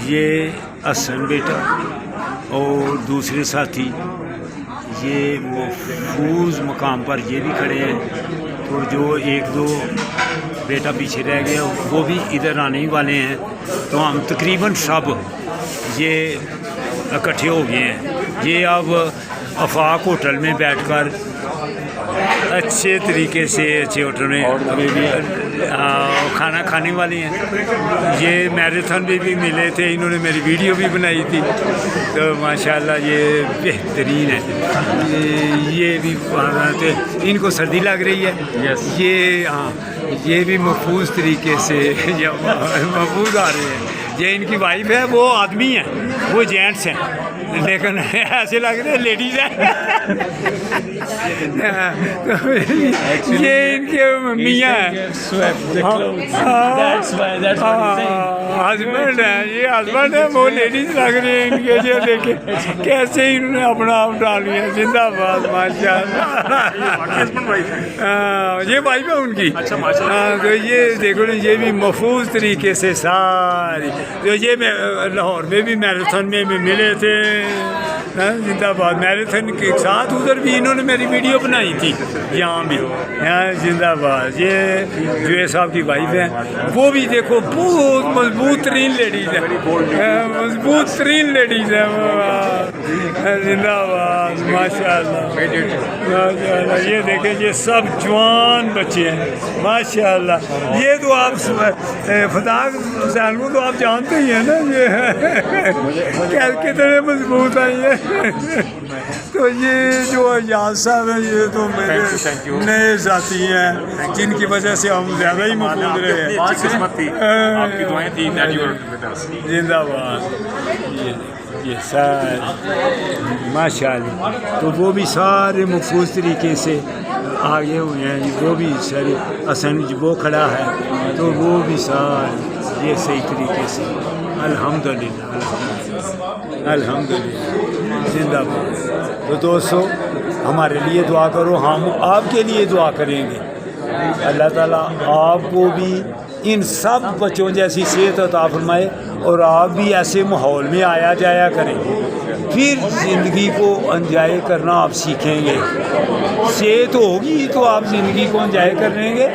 یہ حسن بیٹا اور دوسرے ساتھی یہ محفوظ مقام پر یہ بھی کھڑے ہیں، تو جو ایک دو بیٹا پیچھے رہ گیا وہ بھی ادھر آنے ہی والے ہیں، تو ہم تقریباً سب یہ اکٹھے ہو گئے ہیں۔ یہ اب آفاق ہوٹل میں بیٹھ کر اچھے طریقے سے اچھے ہوٹل میں کھانا کھانے والے ہیں۔ یہ میراتھن میں بھی ملے تھے، انہوں نے میری ویڈیو بھی بنائی تھی، تو ماشاءاللہ یہ بہترین ہے۔ یہ بھی ان کو سردی لگ رہی ہے، یہ بھی محفوظ طریقے سے محفوظ آ رہے ہیں۔ یہ ان کی وائف ہے، وہ آدمی ہیں، وہ جینٹس ہیں، لیکن ایسے لگ رہے ہیں لیڈیز ہیں۔ یہ ان کے میاں ہیں، ہسبینڈ ہیں، یہ ہسبینڈ ہے، وہ لیڈیز لگ رہی ہیں ان کے۔ یہ دیکھیں کیسے انہوں نے اپنا آپ ڈال لیا، زندہ باد ماشاء اللہ۔ یہ وائف ہے ان کی، تو یہ دیکھو نا، یہ بھی محفوظ طریقے سے ساری، تو یہ لاہور میں بھی میراتھن میں ملے تھے، زندہ باد میراتھن کے ساتھ۔ ادھر بھی انہوں نے میری ویڈیو بنائی تھی، یہاں بھی زندہ باد۔ یہ جو صاحب کی وائف ہے، وہ بھی دیکھو بہت مضبوط ترین لیڈیز ہے، مضبوط ترین لیڈیز ہے، زندہ باد ماشاء اللہ ماشاء اللہ۔ یہ دیکھیں یہ سب جوان بچے ہیں ماشاء اللہ۔ یہ تو آپ فتح حسین کو تو آپ جانتے ہی ہیں نا، یہ کتنے مضبوط ہیں یہ۔ تو یہ جو ایاز صاحب ہیں، یہ تو میرے نئے ساتھی ہیں، جن کی وجہ سے ہم زیادہ ہی محفوظ رہے ہیں۔ آپ کی دعائیں تھیں، زندہ باد۔ یہ سارے ماشاء اللہ، تو وہ بھی سارے محفوظ طریقے سے آگے ہوئے ہیں۔ وہ بھی سارے حسن وہ کھڑا ہے، تو وہ بھی سارے یہ صحیح طریقے سے الحمدللہ الحمدللہ زندہ باد۔ تو دوستو ہمارے لیے دعا کرو، ہم آپ کے لیے دعا کریں گے۔ اللہ تعالیٰ آپ کو بھی ان سب بچوں جیسی صحت عطا فرمائے، اور آپ بھی ایسے ماحول میں آیا جایا کریں، پھر زندگی کو انجوائے کرنا آپ سیکھیں گے۔ صحت ہوگی تو آپ زندگی کو انجوائے کر لیں گے،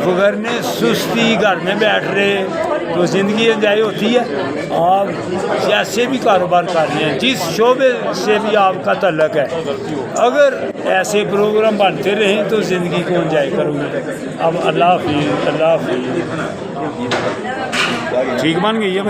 وگرنہ سستی گھر میں بیٹھ رہے تو زندگی انجوائے ہوتی ہے؟ آپ جیسے بھی کاروبار کر رہے ہیں، جس شعبے سے بھی آپ کا تعلق ہے، اگر ایسے پروگرام بنتے رہیں تو زندگی کو انجوائے کروں گے۔ اب اللہ حافظ، اللہ حافظ۔ ٹھیک بن گئی ہے۔